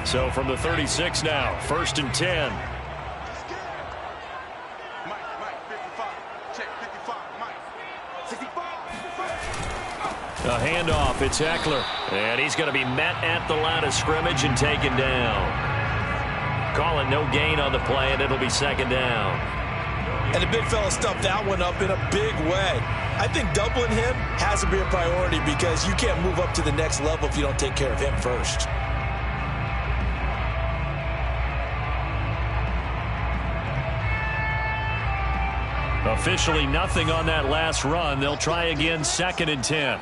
So from the 36 now, 1st and 10. A handoff, it's Ekeler. And he's going to be met at the line of scrimmage and taken down. Call it no gain on the play, and it'll be 2nd down. And the big fella stuffed that one up in a big way. I think doubling him has to be a priority because you can't move up to the next level if you don't take care of him first. Officially nothing on that last run. They'll try again, 2nd and 10.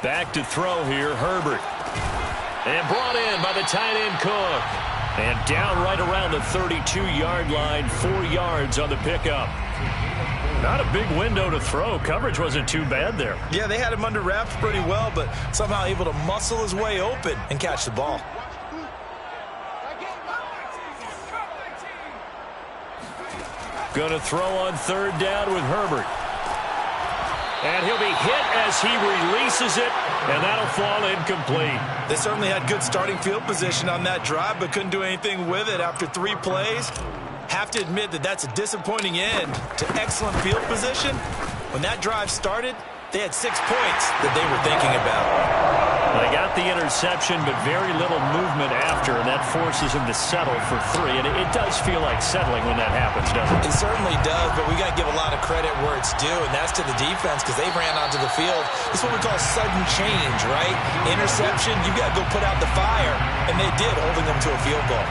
Back to throw here, Herbert. And brought in by the tight end Cook. And down right around the 32-yard line, 4 yards on the pickup. Not a big window to throw. Coverage wasn't too bad there. Yeah, they had him under wraps pretty well, but somehow able to muscle his way open and catch the ball. Going to throw on 3rd down with Herbert. And he'll be hit as he releases it, and that'll fall incomplete. They certainly had good starting field position on that drive, but couldn't do anything with it after 3 plays. Have to admit that that's a disappointing end to excellent field position. When that drive started, they had 6 points that they were thinking about. They got the interception, but very little movement after, and that forces him to settle for 3. And it does feel like settling when that happens, doesn't it? It certainly does, but we got to give a lot of credit where it's due, and that's to the defense because they ran onto the field. It's what we call sudden change, right? Interception, you got to go put out the fire, and they did, holding them to a field goal.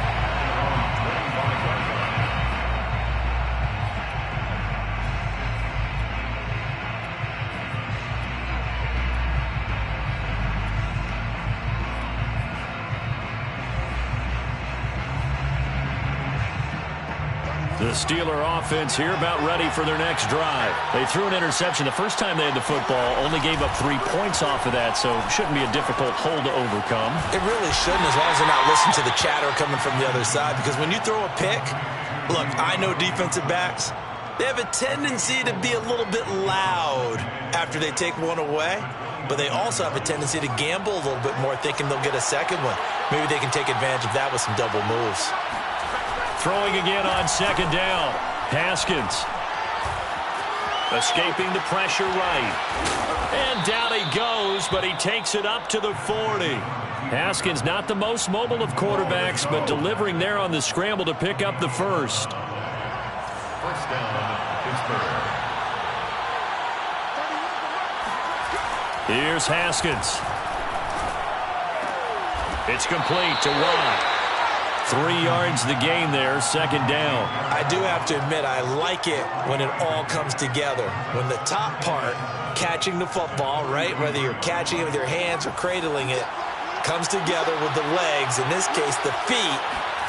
The Steeler offense here about ready for their next drive. They threw an interception the first time they had the football, only gave up 3 points off of that, so shouldn't be a difficult hole to overcome. It really shouldn't, as long as they're not listening to the chatter coming from the other side, because when you throw a pick, look, I know defensive backs, they have a tendency to be a little bit loud after they take one away, but they also have a tendency to gamble a little bit more, thinking they'll get a second one. Maybe they can take advantage of that with some double moves. Throwing again on 2nd down. Haskins. Escaping the pressure right. And down he goes, but he takes it up to the 40. Haskins not the most mobile of quarterbacks, but delivering there on the scramble to pick up the first. 1st down, Pittsburgh. Here's Haskins. It's complete to Watt. 3 yards the gain there, 2nd down. I do have to admit, I like it when it all comes together. When the top part, catching the football, right, whether you're catching it with your hands or cradling it, comes together with the legs, in this case the feet,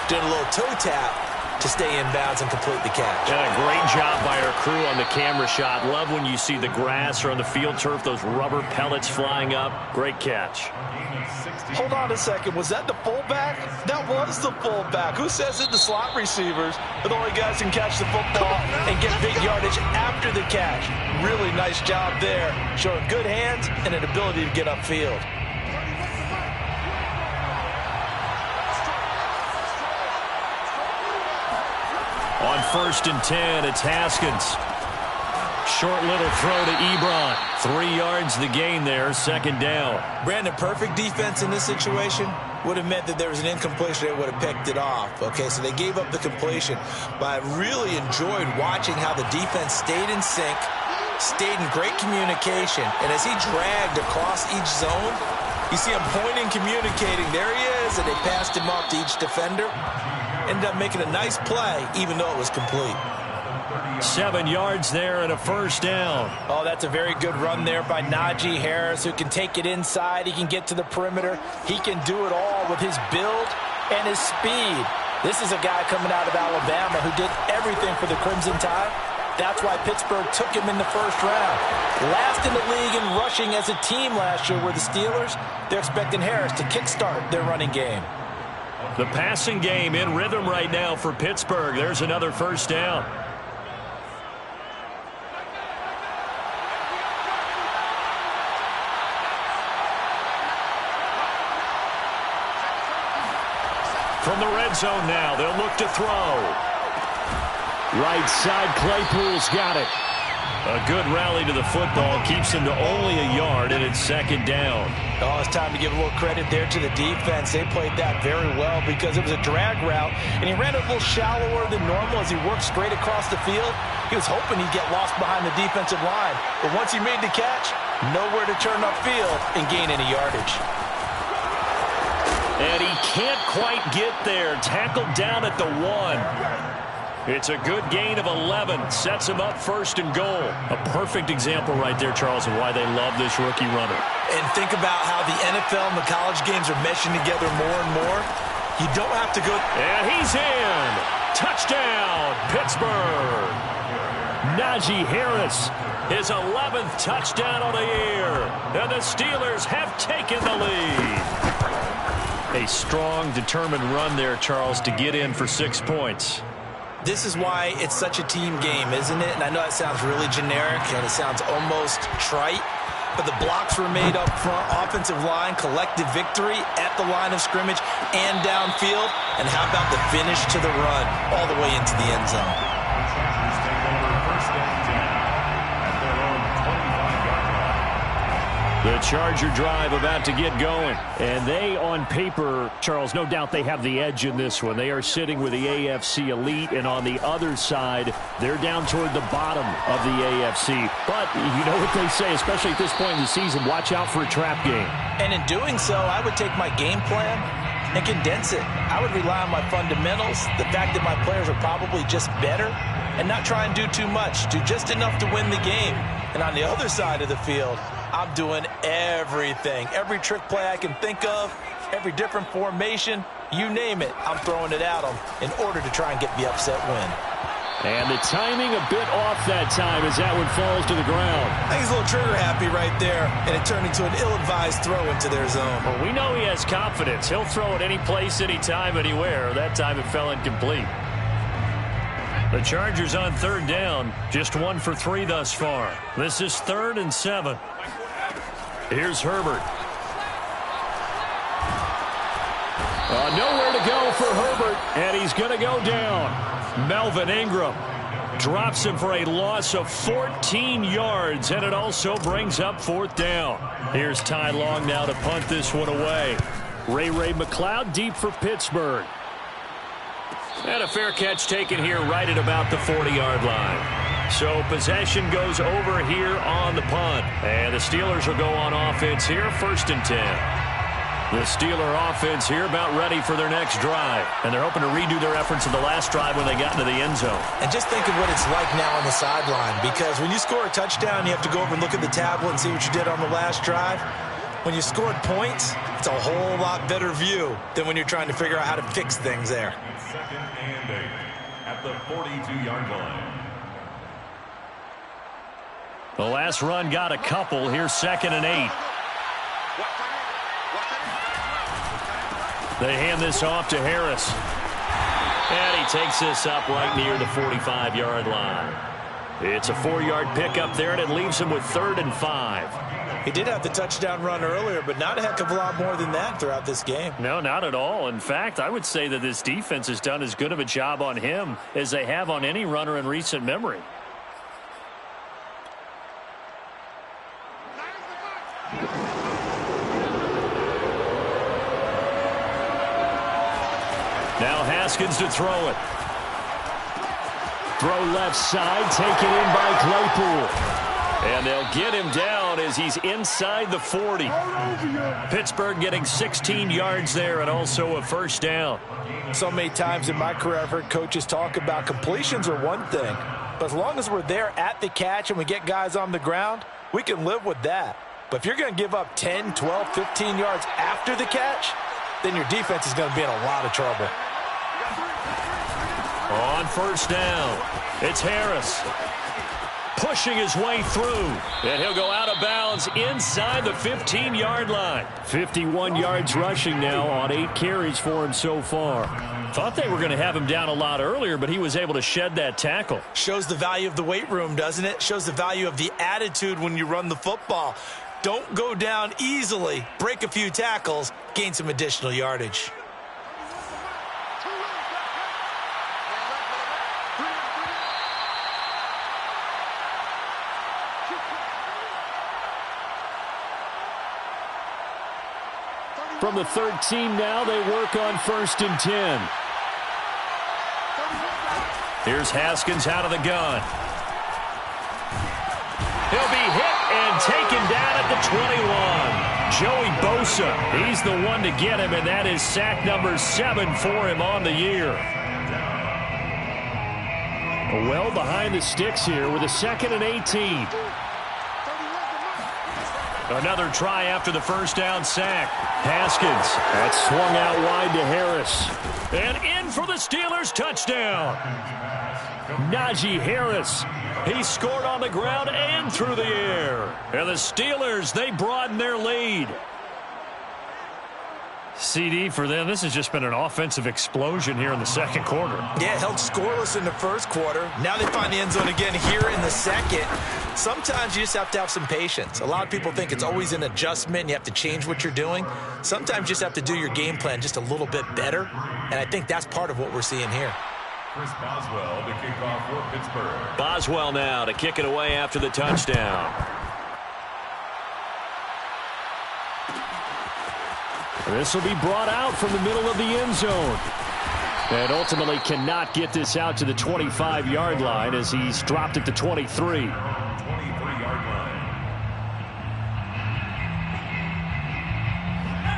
doing a little toe tap to stay in bounds and complete the catch. And a great job by our crew on the camera shot. Love when you see the grass or on the field turf, those rubber pellets flying up. Great catch. Hold on a second. Was that the fullback? That was the fullback. Who says it? The slot receivers are the only guys who can catch the football and get big yardage after the catch. Really nice job there, showing good hands and an ability to get upfield. On 1st and 10, it's Haskins. Short little throw to Ebron. 3 yards the gain there, 2nd down. Brandon, perfect defense in this situation would have meant that there was an incompletion. They would have picked it off. Okay, so they gave up the completion. But I really enjoyed watching how the defense stayed in sync, stayed in great communication. And as he dragged across each zone, you see him pointing, communicating. There he is, and they passed him off to each defender. Ended up making a nice play, even though it was complete. 7 yards there and a 1st down. Oh, that's a very good run there by Najee Harris, who can take it inside. He can get to the perimeter. He can do it all with his build and his speed. This is a guy coming out of Alabama who did everything for the Crimson Tide. That's why Pittsburgh took him in the 1st round. Last in the league in rushing as a team last year were the Steelers. They're expecting Harris to kickstart their running game. The passing game in rhythm right now for Pittsburgh. There's another 1st down. end zone now. They'll look to throw. Right side, Claypool's got it. A good rally to the football keeps him to only a yard, and it's second down. Oh, it's time to give a little credit there to the defense. They played that very well because it was a drag route, and he ran a little shallower than normal as he worked straight across the field. He was hoping he'd get lost behind the defensive line, but once he made the catch, nowhere to turn upfield and gain any yardage. And he can't quite get there. Tackled down at the 1. It's a good gain of 11. Sets him up first and goal. A perfect example right there, Charles, of why they love this rookie runner. And think about how the NFL and the college games are meshing together more and more. You don't have to go. And he's in. Touchdown, Pittsburgh. Najee Harris, his 11th touchdown on the year. And the Steelers have taken the lead. A strong, determined run there, Charles, to get in for 6 points. This is why it's such a team game, isn't it? And I know that sounds really generic and it sounds almost trite, but the blocks were made up front, offensive line, collective victory at the line of scrimmage and downfield. And how about the finish to the run all the way into the end zone? The Charger drive about to get going. And they, on paper, Charles, no doubt they have the edge in this one. They are sitting with the AFC elite, and on the other side, they're down toward the bottom of the AFC. But you know what they say, especially at this point in the season, watch out for a trap game. And in doing so, I would take my game plan and condense it. I would rely on my fundamentals, the fact that my players are probably just better, and not try and do too much, do just enough to win the game. And on the other side of the field, I'm doing everything. Every trick play I can think of, every different formation, you name it, I'm throwing it at them in order to try and get the upset win. And the timing a bit off that time as that one falls to the ground. I think he's a little trigger happy right there, and it turned into an ill-advised throw into their zone. Well, we know he has confidence. He'll throw it any place, anytime, anywhere. That time it fell incomplete. The Chargers on third down, just 1 for 3 thus far. This is 3rd and 7. Here's Herbert. Nowhere to go for Herbert, and he's going to go down. Melvin Ingram drops him for a loss of 14 yards, and it also brings up 4th down. Here's Ty Long now to punt this one away. Ray McCloud deep for Pittsburgh. And a fair catch taken here right at about the 40-yard line. So possession goes over here on the punt. And the Steelers will go on offense here, 1st and 10. The Steeler offense here about ready for their next drive. And they're hoping to redo their efforts in the last drive when they got into the end zone. And just think of what it's like now on the sideline. Because when you score a touchdown, you have to go over and look at the tablet and see what you did on the last drive. When you scored points, it's a whole lot better view than when you're trying to figure out how to fix things there. 2nd and 8 at the 42-yard line. The last run got a couple. Here's 2nd and 8. They hand this off to Harris. And he takes this up right near the 45-yard line. It's a 4-yard pickup there, and it leaves him with 3rd and 5. He did have the touchdown run earlier, but not a heck of a lot more than that throughout this game. No, not at all. In fact, I would say that this defense has done as good of a job on him as they have on any runner in recent memory. Now Haskins to throw it. Throw left side, taken in by Claypool. And they'll get him down as he's inside the 40. Pittsburgh getting 16 yards there and also a 1st down. So many times in my career I've heard coaches talk about completions are one thing, but as long as we're there at the catch and we get guys on the ground, we can live with that. But if you're going to give up 10, 12, 15 yards after the catch, then your defense is going to be in a lot of trouble. On 1st down, it's Harris. Pushing his way through, and he'll go out of bounds inside the 15-yard line. 51 yards rushing now on 8 carries for him so far. Thought they were going to have him down a lot earlier, but he was able to shed that tackle. Shows the value of the weight room, doesn't it? Shows the value of the attitude when you run the football. Don't go down easily, break a few tackles, gain some additional yardage. From the 13 now, they work on 1st and 10. Here's Haskins out of the gun. He'll be hit and taken down at the 21. Joey Bosa, he's the one to get him, and that is sack number 7 for him on the year. Well behind the sticks here with a 2nd and 18. Another try after the first down sack. Haskins, that's swung out wide to Harris. And in for the Steelers touchdown. Najee Harris, he scored on the ground and through the air. And the Steelers, they broaden their lead. CD for them, this has just been an offensive explosion here in the second quarter. Yeah, held scoreless in the first quarter. Now they find the end zone again here in the second. Sometimes you just have to have some patience. A lot of people think it's always an adjustment. You have to change what you're doing. Sometimes you just have to do your game plan just a little bit better. And I think that's part of what we're seeing here. Chris Boswell to kick off for Pittsburgh. Boswell now to kick it away after the touchdown. This will be brought out from the middle of the end zone. And ultimately cannot get this out to the 25-yard line as he's dropped at the 23. 23-yard line.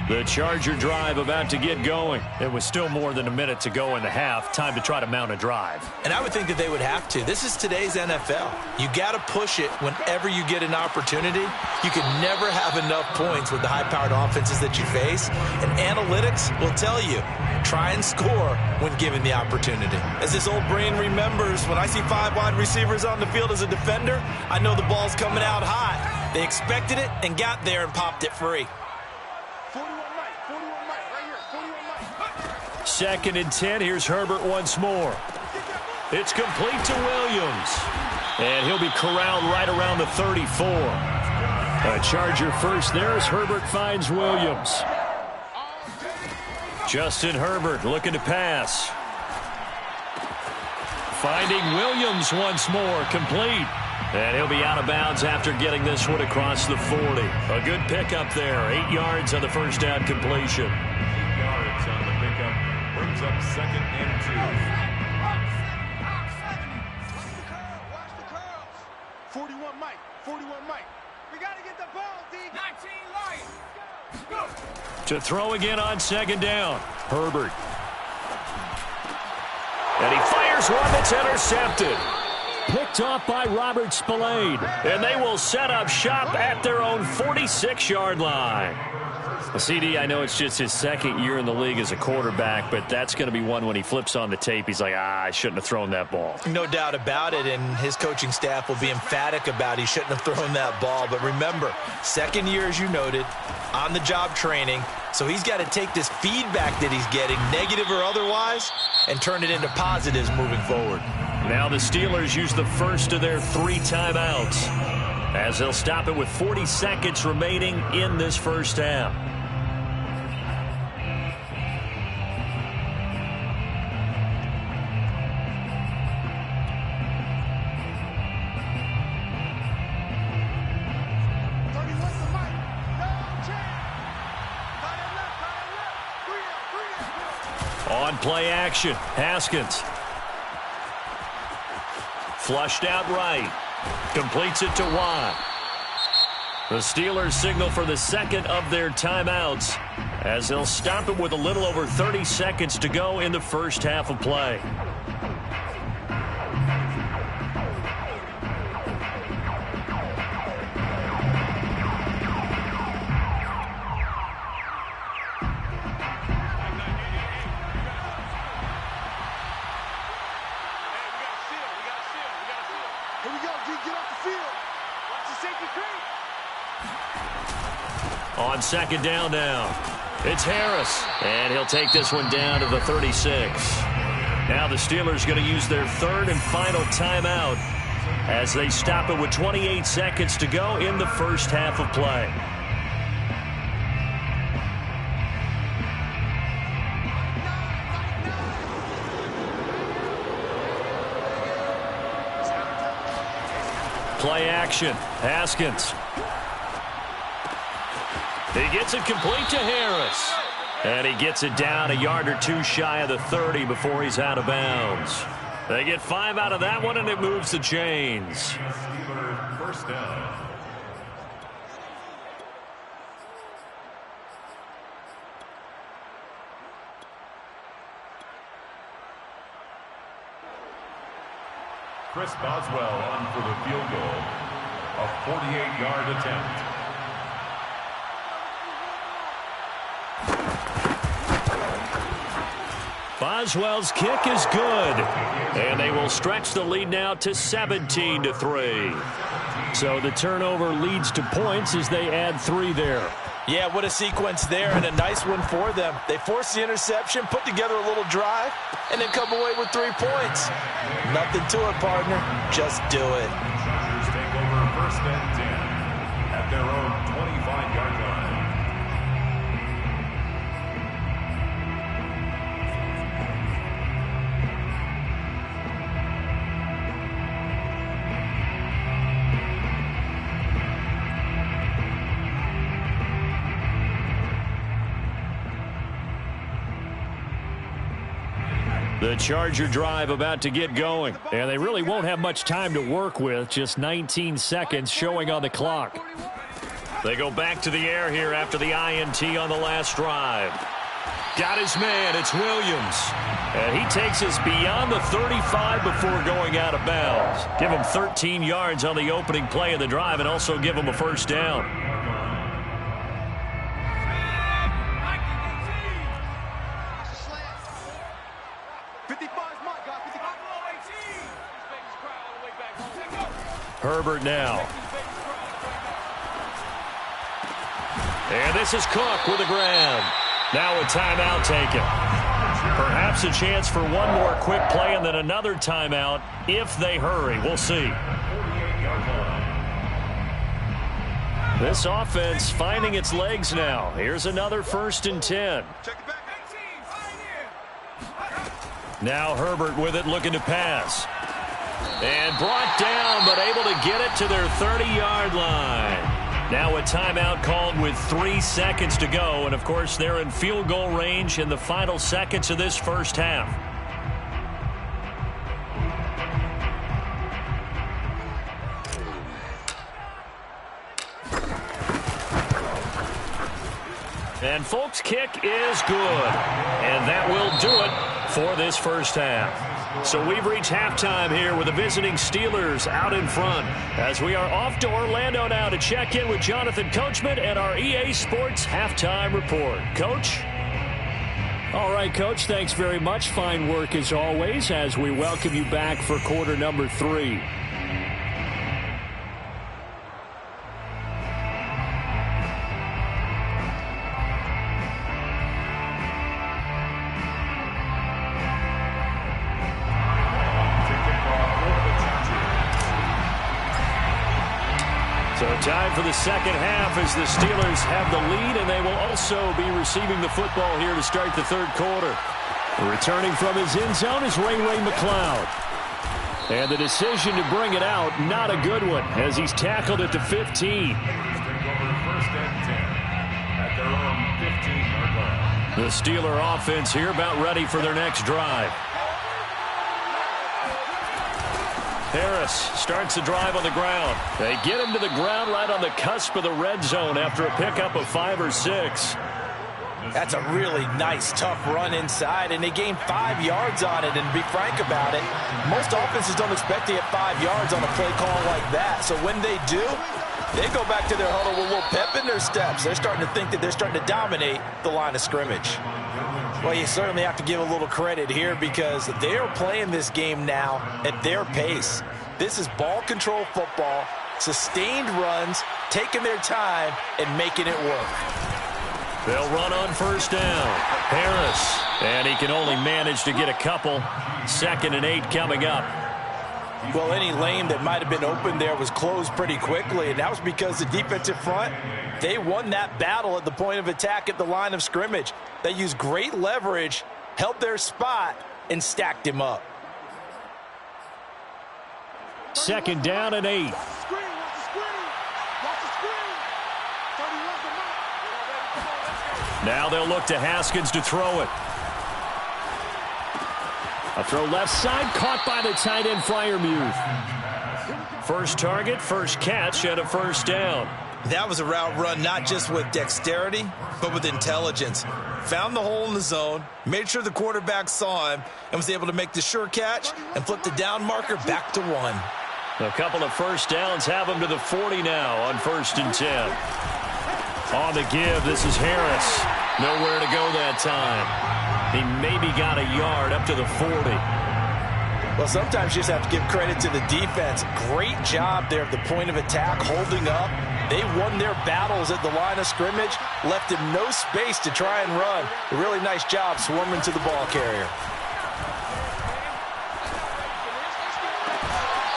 The Charger drive about to get going. It was still more than a minute to go in the half. Time to try to mount a drive. And I would think that they would have to. This is today's NFL. You got to push it whenever you get an opportunity. You can never have enough points with the high-powered offenses that you face. And analytics will tell you, try and score when given the opportunity. As this old brain remembers, when I see 5 wide receivers on the field as a defender, I know the ball's coming out hot. They expected it and got there and popped it free. 2nd and 10. Here's Herbert once more. It's complete to Williams. And he'll be corralled right around the 34. A Charger first there as Herbert finds Williams. Justin Herbert looking to pass. Finding Williams once more, complete. And he'll be out of bounds after getting this one across the 40. A good pickup there, 8 yards on the first down completion. 8 yards on the pickup, brings up 2nd and 2. Watch the curls. 41 Mike. 41 Mike. We got to get the ball, D. 19 light. Go. To throw again on 2nd down. Herbert. And he fires one that's intercepted. Picked off by Robert Spillane. And they will set up shop at their own 46-yard line. Well, CD, I know it's just his 2nd year in the league as a quarterback, but that's going to be one when he flips on the tape. He's like, I shouldn't have thrown that ball. No doubt about it, and his coaching staff will be emphatic about he shouldn't have thrown that ball. But remember, 2nd year, as you noted, on-the-job training. So he's got to take this feedback that he's getting, negative or otherwise, and turn it into positives moving forward. Now the Steelers use the first of their 3 timeouts as they'll stop it with 40 seconds remaining in this first half. On play action, Haskins. Flushed out right. Completes it to Watt. The Steelers signal for the 2nd of their timeouts as they'll stop it with a little over 30 seconds to go in the first half of play. On 2nd down now, it's Harris, and he'll take this one down to the 36. Now the Steelers going to use their 3rd and final timeout as they stop it with 28 seconds to go in the first half of play. Play action, Haskins. He gets it complete to Harris. And he gets it down a yard or two shy of the 30 before he's out of bounds. They get 5 out of that one, and it moves the chains. First down. Chris Boswell on for the field goal. A 48-yard attempt. Boswell's kick is good. And they will stretch the lead now to 17-3. So the turnover leads to points as they add 3 there. Yeah, what a sequence there, and a nice one for them. They force the interception, put together a little drive, and then come away with 3 points. Nothing to it, partner. Just do it. Chargers take over first and 10 at their own 25-yard line. The Charger drive about to get going, and they really won't have much time to work with, just 19 seconds showing on the clock. They go back to the air here after the INT on the last drive. Got his man, it's Williams. And he takes us beyond the 35 before going out of bounds. Give him 13 yards on the opening play of the drive and also give him a first down. Herbert now. And this is Cook with a grab. Now a timeout taken. Perhaps a chance for one more quick play and then another timeout if they hurry. We'll see. This offense finding its legs now. Here's another 1st and 10. Now Herbert with it, looking to pass. And brought down, but able to get it to their 30-yard line. Now a timeout called with 3 seconds to go. And, of course, they're in field goal range in the final seconds of this first half. And Folk's kick is good. And that will do it for this first half. So we've reached halftime here with the visiting Steelers out in front as we are off to Orlando now to check in with Jonathan Coachman and our EA Sports Halftime Report. Coach? All right, Coach, thanks very much. Fine work as always as we welcome you back for quarter number 3. Time for the second half as the Steelers have the lead, and they will also be receiving the football here to start the third quarter. Returning from his end zone is Ray McCloud. And the decision to bring it out, not a good one, as he's tackled at the 15. Take over first and 10 at their own 15-yard line. The Steeler offense here about ready for their next drive. Harris starts the drive on the ground. They get him to the ground right on the cusp of the red zone after a pickup of 5 or 6. That's a really nice, tough run inside, and they gained 5 yards on it. And to be frank about it, most offenses don't expect to get 5 yards on a play call like that. So when they do, they go back to their huddle with a little pep in their steps. They're starting to think that they're starting to dominate the line of scrimmage. Well, you certainly have to give a little credit here because they are playing this game now at their pace. This is ball control football, sustained runs, taking their time, and making it work. They'll run on first down. Harris, and he can only manage to get a couple. 2nd and 8 coming up. Well, any lane that might have been open there was closed pretty quickly, and that was because the defensive front, they won that battle at the point of attack at the line of scrimmage. They used great leverage, held their spot, and stacked him up. 2nd down and 8. Now they'll look to Haskins to throw it. A throw left side, caught by the tight end Freiermuth. First target, first catch, and a first down. That was a route run not just with dexterity, but with intelligence. Found the hole in the zone, made sure the quarterback saw him, and was able to make the sure catch and flip the down marker back to 1. A couple of first downs have him to the 40 now on 1st and 10. On the give, this is Harris. Nowhere to go that time. He maybe got a yard up to the 40. Well, sometimes you just have to give credit to the defense. Great job there at the point of attack, holding up. They won their battles at the line of scrimmage, left him no space to try and run. A really nice job swarming to the ball carrier.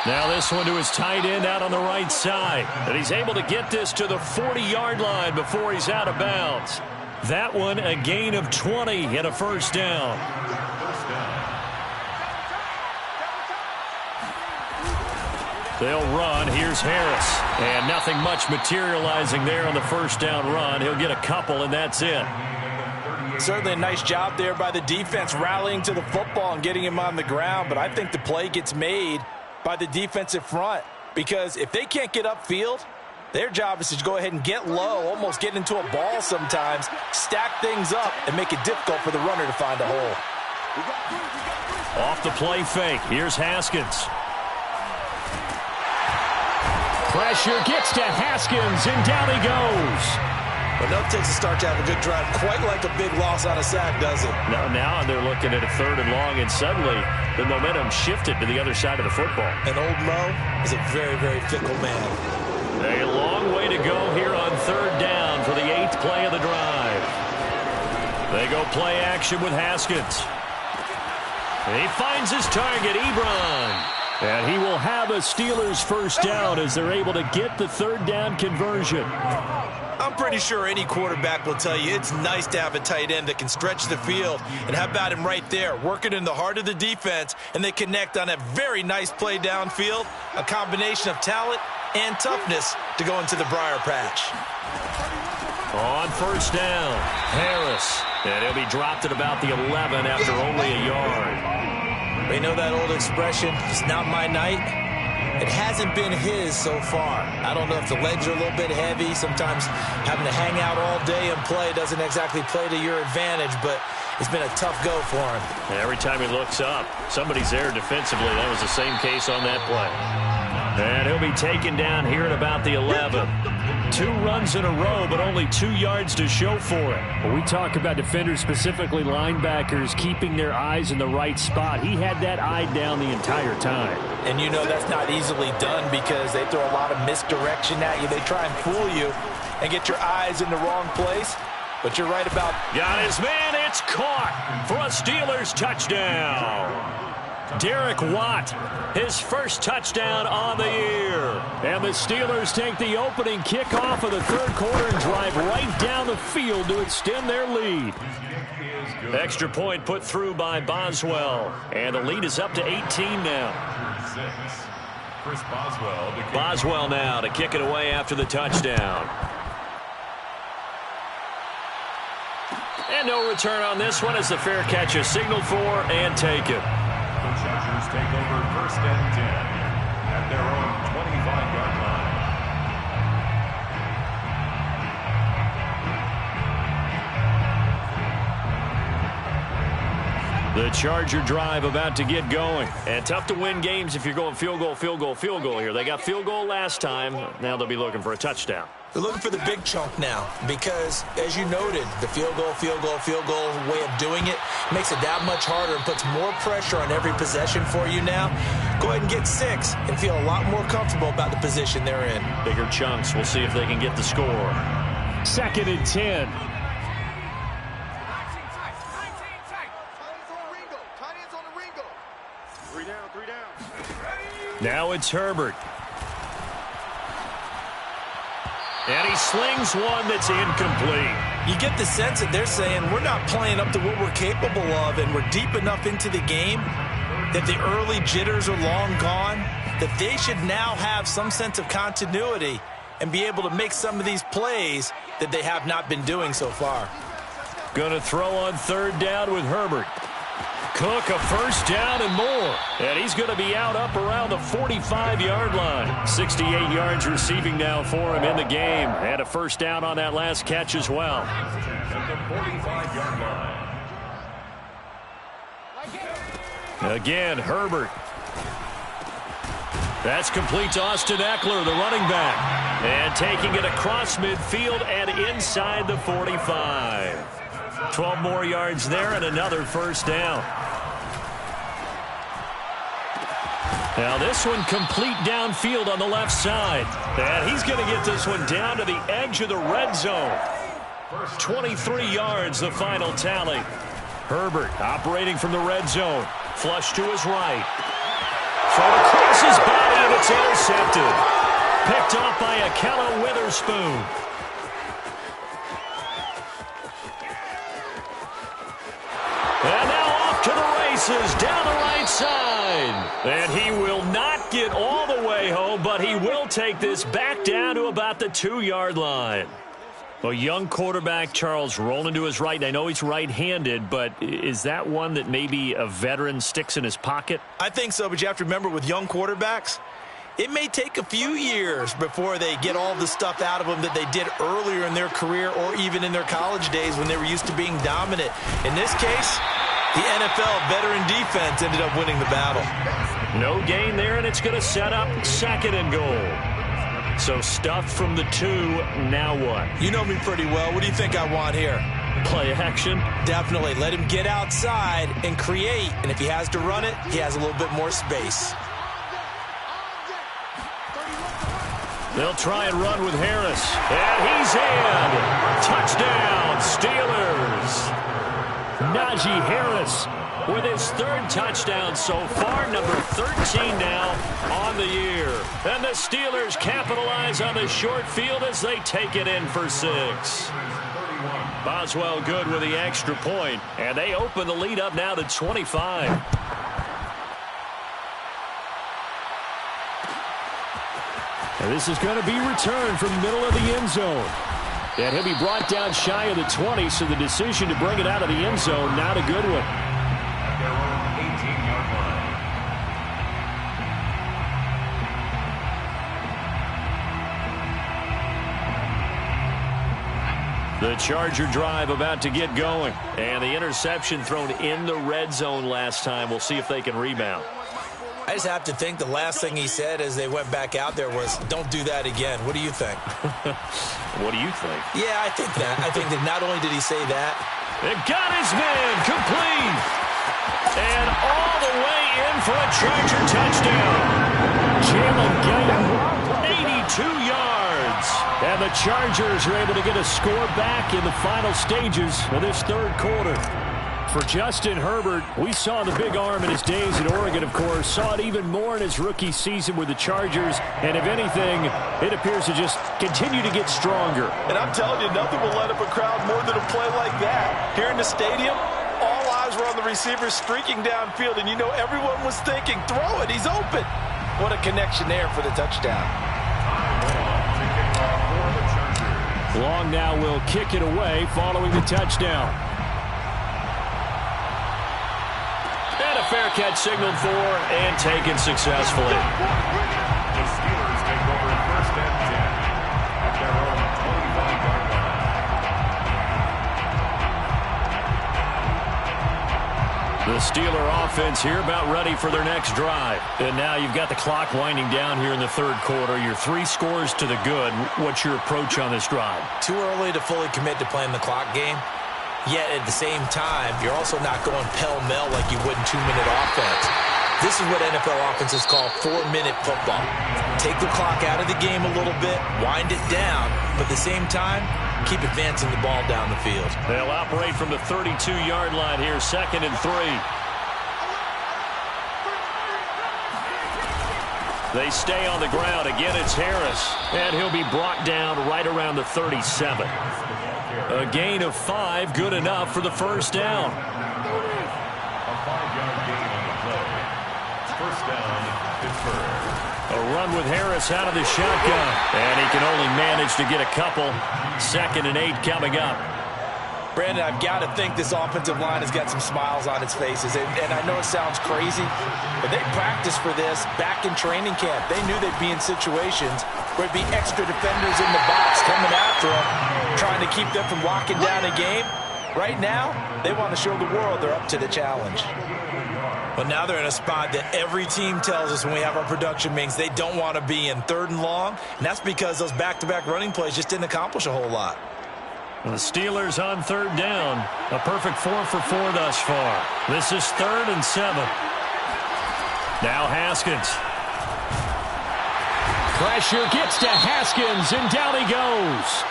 Now this one to his tight end out on the right side. And he's able to get this to the 40-yard line before he's out of bounds. That one a gain of 20 and a first down. They'll run. Here's Harris. And nothing much materializing there on the first down run. He'll get a couple, and that's it. Certainly a nice job there by the defense rallying to the football and getting him on the ground. But I think the play gets made by the defensive front, because if they can't get upfield, their job is to go ahead and get low, almost get into a ball sometimes, stack things up, and make it difficult for the runner to find a hole. Off the play fake. Here's Haskins. Pressure gets to Haskins, and down he goes. Enough takes a start to have a good drive, quite like a big loss on a sack, does it? Now they're looking at a 3rd and long, and suddenly the momentum shifted to the other side of the football. And old Mo is a very, very fickle man. A long way to go here on 3rd down for the 8th play of the drive. They go play action with Haskins. He finds his target, Ebron. And he will have a Steelers first down as they're able to get the 3rd down conversion. I'm pretty sure any quarterback will tell you it's nice to have a tight end that can stretch the field. And how about him right there, working in the heart of the defense, and they connect on a very nice play downfield, a combination of talent and toughness to go into the briar patch. On first down, Harris. And he'll be dropped at about the 11 after only a yard. We know that old expression, it's not my night. It hasn't been his so far. I don't know if the legs are a little bit heavy. Sometimes having to hang out all day and play doesn't exactly play to your advantage, but it's been a tough go for him. Every time he looks up, somebody's there defensively. That was the same case on that play. And he'll be taken down here at about the 11. 2 runs in a row, but only 2 yards to show for it. When we talk about defenders, specifically linebackers, keeping their eyes in the right spot, he had that eye down the entire time. And you know that's not easily done because they throw a lot of misdirection at you. They try and fool you and get your eyes in the wrong place. But you're right about... Got his man. It's caught for a Steelers touchdown. Derek Watt, his first touchdown on the year. And the Steelers take the opening kickoff of the 3rd quarter and drive right down the field to extend their lead. Extra point put through by Boswell. And the lead is up to 18 now. Chris Boswell. Boswell now to kick it away after the touchdown. And no return on this one as the fair catch is signaled for and taken. The Chargers take over 1st and 10 at their own 25-yard line. The Charger drive about to get going. And tough to win games if you're going field goal, field goal, field goal here. They got field goal last time. Now they'll be looking for a touchdown. They're looking for the big chunk now because, as you noted, the field goal way of doing it makes it that much harder and puts more pressure on every possession for you now. Go ahead and get 6 and feel a lot more comfortable about the position they're in. Bigger chunks. We'll see if they can get the score. 2nd and 10. Now it's Herbert. And he slings one that's incomplete. You get the sense that they're saying we're not playing up to what we're capable of, and we're deep enough into the game that the early jitters are long gone, that they should now have some sense of continuity and be able to make some of these plays that they have not been doing so far. Going to throw on third down with Herbert. Cook a first down and more. And he's going to be out up around the 45-yard line. 68 yards receiving now for him in the game. And a first down on that last catch as well. At the 45-yard line. Again, Herbert. That's complete to Austin Eckler, the running back. And taking it across midfield and inside the 45. 12 more yards there and another first down. Now this one complete downfield on the left side. And he's going to get this one down to the edge of the red zone. 23 yards, the final tally. Herbert operating from the red zone. Flush to his right. Thrown across his body, and it's intercepted. Picked off by Ahkello Witherspoon. And now off to the races, down the right side. And he will not get all the way home, but he will take this back down to about the 2-yard line. A young quarterback, Charles, rolling to his right. And I know he's right-handed, but is that one that maybe a veteran sticks in his pocket? I think so, but you have to remember with young quarterbacks, it may take a few years before they get all the stuff out of them that they did earlier in their career or even in their college days when they were used to being dominant. In this case, the NFL veteran defense ended up winning the battle. No gain there, and it's going to set up second and goal. So stuff from the 2, now what? You know me pretty well. What do you think I want here? Play action? Definitely. Let him get outside and create. And if he has to run it, he has a little bit more space. They'll try and run with Harris. And he's in. Touchdown, Steelers. Najee Harris with his 3rd touchdown so far, number 13 now on the year. And the Steelers capitalize on the short field as they take it in for 6. Boswell good with the extra point, and they open the lead up now to 25. And this is going to be returned from the middle of the end zone. And he'll be brought down shy of the 20, so the decision to bring it out of the end zone, not a good one. Their own 18-yard line. The Charger drive about to get going. And the interception thrown in the red zone last time. We'll see if they can rebound. I just have to think the last thing he said as they went back out there was, don't do that again. What do you think? What do you think? Yeah, I think that. I think that not only did he say that. It got his man complete. And all the way in for a Charger touchdown. Jalen Guyton, 82 yards. And the Chargers are able to get a score back in the final stages of this 3rd quarter. For Justin Herbert, we saw the big arm in his days at Oregon, of course. Saw it even more in his rookie season with the Chargers. And if anything, it appears to just continue to get stronger. And I'm telling you, nothing will light up a crowd more than a play like that. Here in the stadium, all eyes were on the receiver streaking downfield. And you know everyone was thinking, throw it, he's open. What a connection there for the touchdown. Long now will kick it away following the touchdown. And a fair catch signaled for and taken successfully. The Steelers take over 1st and 10 at their own 25-yard line. The Steeler offense here about ready for their next drive. And now you've got the clock winding down here in the 3rd quarter. You're 3 scores to the good. What's your approach on this drive? Too early to fully commit to playing the clock game. Yet at the same time, you're also not going pell-mell like you would in 2-minute offense. This is what NFL offenses call 4-minute football. Take the clock out of the game a little bit, wind it down, but at the same time, keep advancing the ball down the field. They'll operate from the 32-yard line here, 2nd and 3. They stay on the ground. Again, it's Harris, and he'll be brought down right around the 37. A gain of 5, good enough for the first down. A 5-yard gain on the play. First down, Pittsburgh. A run with Harris out of the shotgun, and he can only manage to get a couple. 2nd and 8 coming up. Brandon, I've got to think this offensive line has got some smiles on its faces. And I know it sounds crazy, but they practiced for this back in training camp. They knew they'd be in situations where it'd be extra defenders in the box coming after them, trying to keep them from locking down a game. Right now, they want to show the world they're up to the challenge. But now they're in a spot that every team tells us when we have our production meetings they don't want to be in, 3rd and long. And that's because those back-to-back running plays just didn't accomplish a whole lot. The Steelers on 3rd down. A perfect 4 for 4 thus far. This is 3rd and 7. Now Haskins. Pressure gets to Haskins, and down he goes.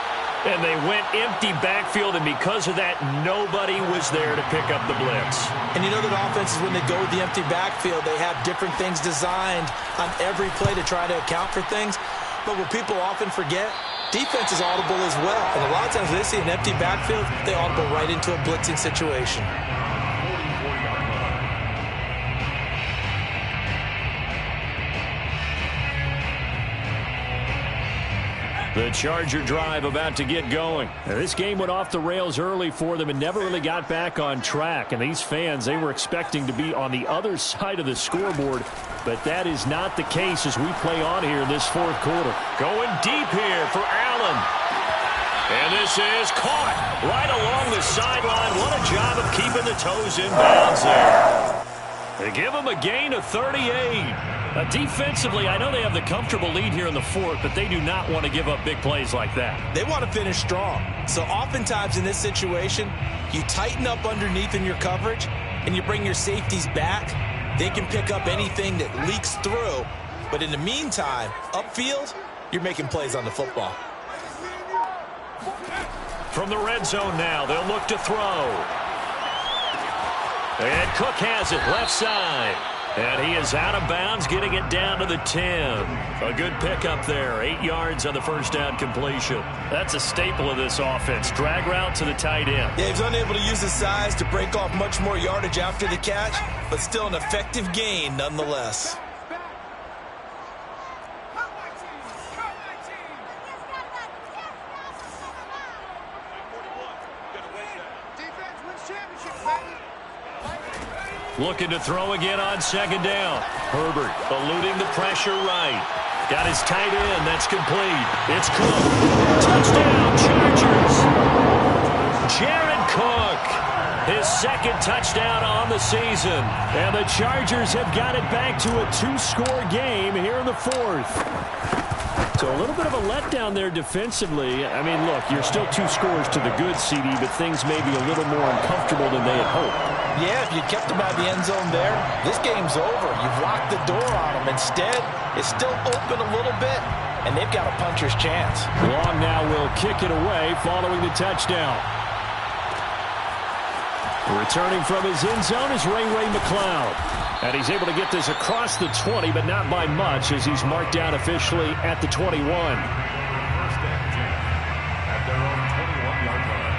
And they went empty backfield, and because of that, nobody was there to pick up the blitz. And you know that offenses, when they go with the empty backfield, they have different things designed on every play to try to account for things. But what people often forget, defense is audible as well. And a lot of times they see an empty backfield, they audible right into a blitzing situation. The Charger drive about to get going. Now, this game went off the rails early for them and never really got back on track. And these fans, they were expecting to be on the other side of the scoreboard. But that is not the case as we play on here in this 4th quarter. Going deep here for Allen. And this is caught right along the sideline. What a job of keeping the toes in bounds there. They give him a gain of 38. Defensively, I know they have the comfortable lead here in the 4th, but they do not want to give up big plays like that. They want to finish strong. So oftentimes in this situation, you tighten up underneath in your coverage, and you bring your safeties back. They can pick up anything that leaks through. But in the meantime, upfield, you're making plays on the football. From the red zone now, they'll look to throw. And Cook has it left side. And he is out of bounds, getting it down to the 10. A good pickup there. 8 yards on the first down completion. That's a staple of this offense. Drag route to the tight end. Yeah, he's unable to use his size to break off much more yardage after the catch, but still an effective gain nonetheless. Looking to throw again on 2nd down. Herbert eluding the pressure right. Got his tight end. That's complete. It's Cook. Touchdown, Chargers. Jared Cook. His 2nd touchdown on the season. And the Chargers have got it back to a 2-score game here in the 4th. So a little bit of a letdown there defensively. I mean, look, you're still 2 scores to the good, CD, but things may be a little more uncomfortable than they had hoped. Yeah, if you kept them out of the end zone there, this game's over. You've locked the door on them. Instead, it's still open a little bit, and they've got a puncher's chance. Long now will kick it away following the touchdown. Returning from his end zone is Ray McCloud. And he's able to get this across the 20, but not by much, as he's marked down officially at the 21. First and 10 at their own 21-yard line.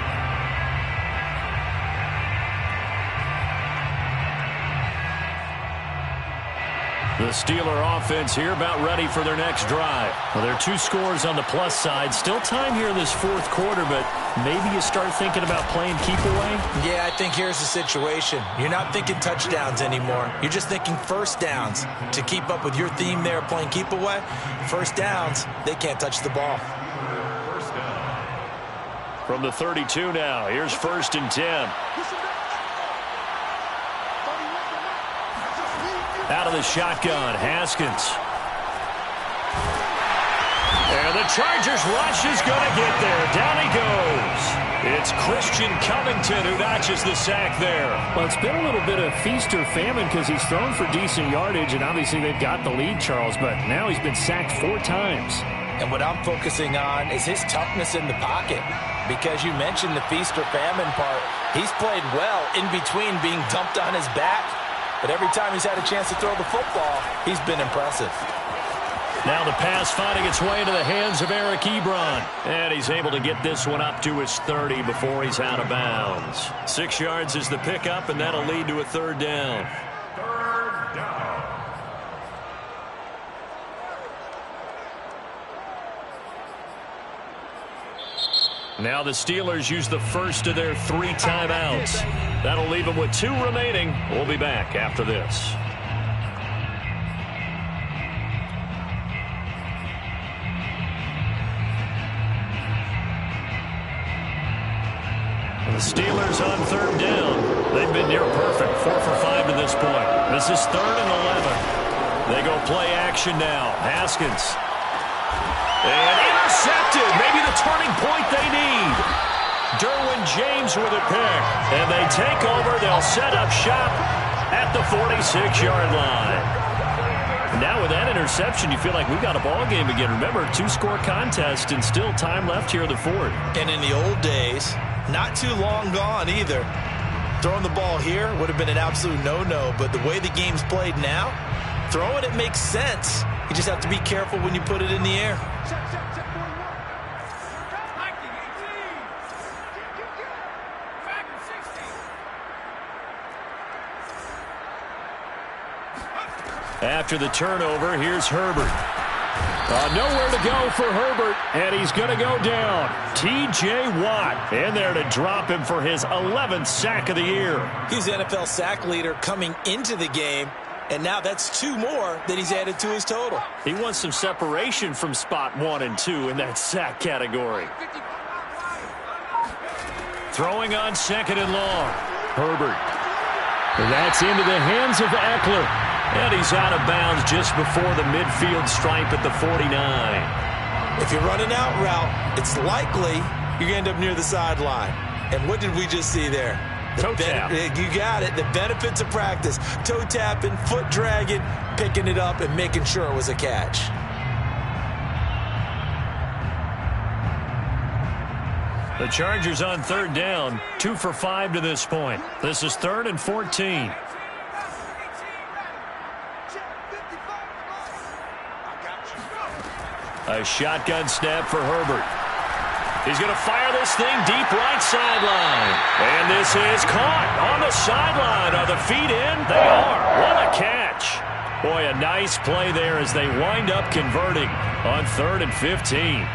The Steeler offense here about ready for their next drive. Well, there are 2 scores on the plus side. Still time here in this 4th quarter, but maybe you start thinking about playing keep away? Yeah, I think here's the situation. You're not thinking touchdowns anymore. You're just thinking first downs. To keep up with your theme there, playing keep away, first downs, they can't touch the ball. First down. From the 32 now, here's 1st and 10. Out of the shotgun, Haskins. And the Chargers rush is going to get there. Down he goes. It's Christian Covington who notches the sack there. Well, it's been a little bit of feast or famine because he's thrown for decent yardage, and obviously they've got the lead, Charles, but now he's been sacked 4 times. And what I'm focusing on is his toughness in the pocket. Because you mentioned the feast or famine part. He's played well in between being dumped on his back. But every time he's had a chance to throw the football, he's been impressive. Now the pass finding its way into the hands of Eric Ebron. And he's able to get this one up to his 30 before he's out of bounds. 6 yards is the pickup, and that'll lead to a 3rd down. 3rd down. Now the Steelers use the first of their 3 timeouts. That'll leave them with 2 remaining. We'll be back after this. The Steelers on 3rd down. They've been near perfect. 4 for 5 to this point. This is 3rd and 11. They go play action now. Haskins. And intercepted. Maybe the turning point they need. Derwin James with a pick. And they take over. They'll set up shop at the 46-yard line. Now with that interception, you feel like we've got a ball game again. Remember, 2-score contest and still time left here in the 4th. And in the old days, not too long gone either, throwing the ball here would have been an absolute no-no. But the way the game's played now, throwing it makes sense. You just have to be careful when you put it in the air. After the turnover, here's Herbert. Nowhere to go for Herbert, and he's going to go down. T.J. Watt in there to drop him for his 11th sack of the year. He's the NFL sack leader coming into the game, and now that's 2 more that he's added to his total. He wants some separation from spot 1 and 2 in that sack category. Throwing on 2nd and long. Herbert. That's into the hands of Eckler. And he's out of bounds just before the midfield stripe at the 49. If you're running out route, it's likely you're going to end up near the sideline. And what did we just see there? Toe tap. You got it. The benefits of practice. Toe tapping, foot dragging, picking it up, and making sure it was a catch. The Chargers on 3rd down. 2 for 5 to this point. This is 3rd and 14. A shotgun snap for Herbert. He's going to fire this thing deep right sideline. And this is caught on the sideline. Are the feet in? They are. What a catch. Boy, a nice play there as they wind up converting on 3rd and 15.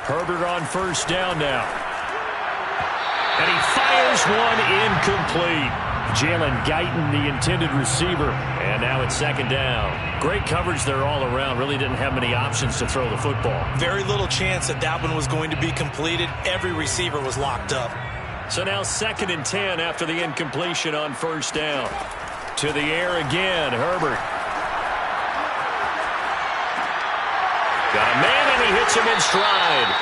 Herbert on 1st down now. And he fires one incomplete. Jalen Guyton, the intended receiver. And now it's 2nd down. Great coverage there all around. Really didn't have many options to throw the football. Very little chance that that one was going to be completed. Every receiver was locked up. So now 2nd and 10 after the incompletion on 1st down. To the air again, Herbert. Got a man, and he hits him in stride.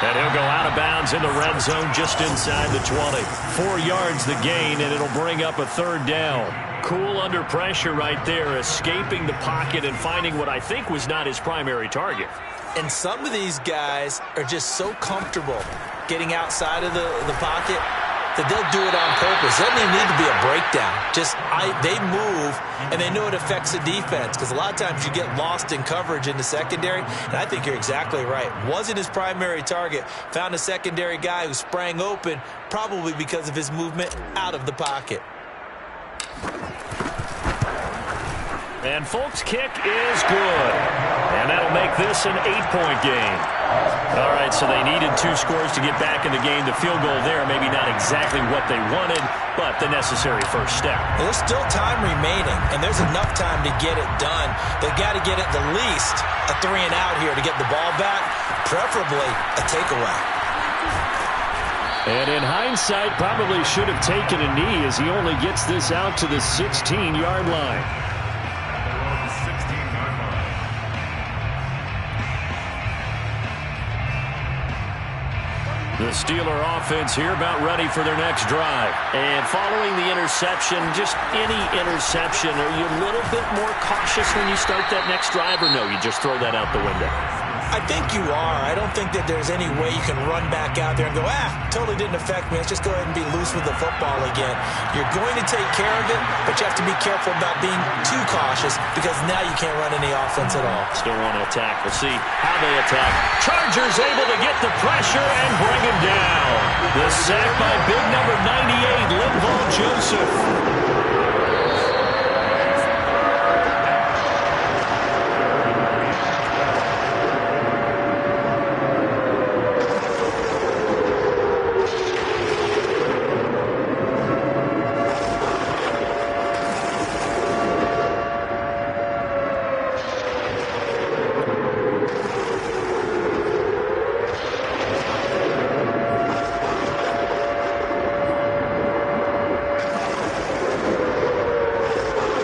And he'll go out of bounds in the red zone just inside the 20. 4 yards the gain, and it'll bring up a 3rd down. Cool under pressure right there, escaping the pocket and finding what I think was not his primary target. And some of these guys are just so comfortable getting outside of the pocket that they'll do it on purpose. Doesn't even need to be a breakdown. They move, and they know it affects the defense, because a lot of times you get lost in coverage in the secondary, and I think you're exactly right. Wasn't his primary target. Found a secondary guy who sprang open, probably because of his movement out of the pocket. And Folk's kick is good. And that'll make this an 8-point game. All right, so they needed 2 scores to get back in the game. The field goal there, maybe not exactly what they wanted, but the necessary first step. There's still time remaining, and there's enough time to get it done. They've got to get at the least a 3-and-out here to get the ball back, preferably a takeaway. And in hindsight, probably should have taken a knee as he only gets this out to the 16-yard line. The Steeler offense here about ready for their next drive. And following the interception, just any interception, are you a little bit more cautious when you start that next drive, or no, you just throw that out the window? I think you are. I don't think that there's any way you can run back out there and go, totally didn't affect me. Let's just go ahead and be loose with the football again. You're going to take care of it, but you have to be careful about being too cautious because now you can't run any offense at all. Still want to attack. We'll see how they attack. Chargers able to get the pressure and bring him down. The sack by big number 98, Linval Joseph.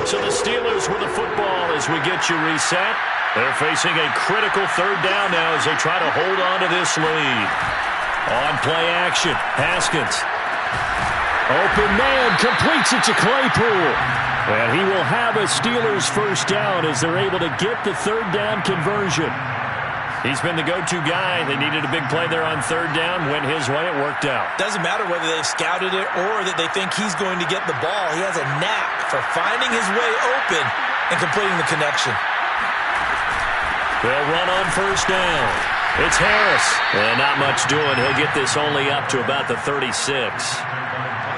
So the Steelers with the football as we get you reset. They're facing a critical third down now as they try to hold on to this lead. On play action, Haskins. Open man, completes it to Claypool. And he will have a Steelers first down as they're able to get the third down conversion. He's been the go-to guy. They needed a big play there on third down. Went his way. It worked out. Doesn't matter whether they've scouted it or that they think he's going to get the ball. He has a knack for finding his way open and completing the connection. They'll run on first down. It's Harris. And not much doing. He'll get this only up to about the 36.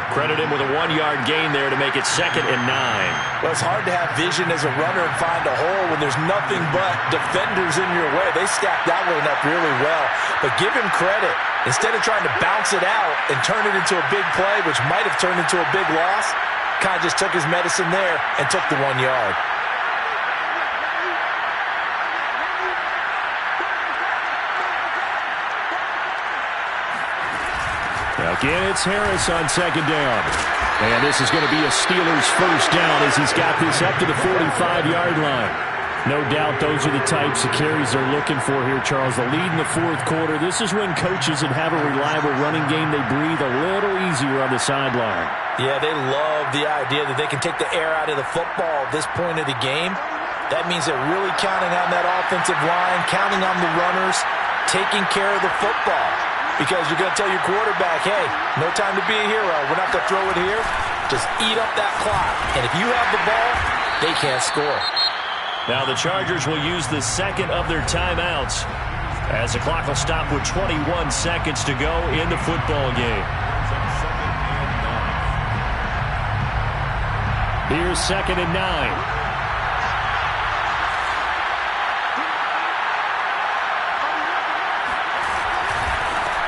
Credit him with a 1-yard gain there to make it 2nd and 9. Well, it's hard to have vision as a runner and find a hole when there's nothing but defenders in your way. They stacked that one up really well. But give him credit. Instead of trying to bounce it out and turn it into a big play, which might have turned into a big loss, kind of just took his medicine there and took the 1 yard. Again, it's Harris on second down. And this is going to be a Steelers first down as he's got this up to the 45-yard line. No doubt those are the types of carries they're looking for here, Charles. The lead in the fourth quarter. This is when coaches that have a reliable running game, they breathe a little easier on the sideline. Yeah, they love the idea that they can take the air out of the football at this point of the game. That means they're really counting on that offensive line, counting on the runners, taking care of the football. Because you're going to tell your quarterback, hey, no time to be a hero. We're not going to throw it here. Just eat up that clock. And if you have the ball, they can't score. Now the Chargers will use the second of their timeouts as the clock will stop with 21 seconds to go in the football game. Here's 2nd and 9.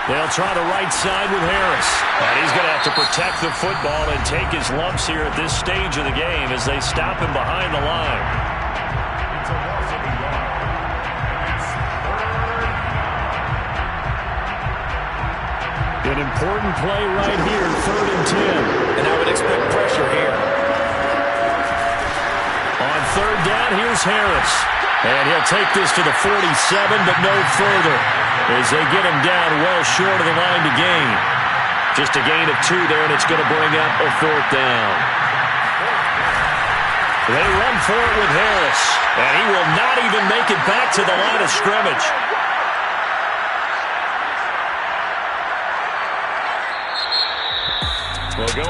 They'll try the right side with Harris. And he's going to have to protect the football and take his lumps here at this stage of the game as they stop him behind the line. It's a loss of a yard. It's 3rd. An important play right here, 3rd and 10. And I would expect pressure here. On third down, here's Harris. And he'll take this to the 47, but no further, as they get him down well short of the line to gain. Just a gain of 2 there, and it's going to bring up a 4th down. They run for it with Harris, and he will not even make it back to the line of scrimmage. We'll go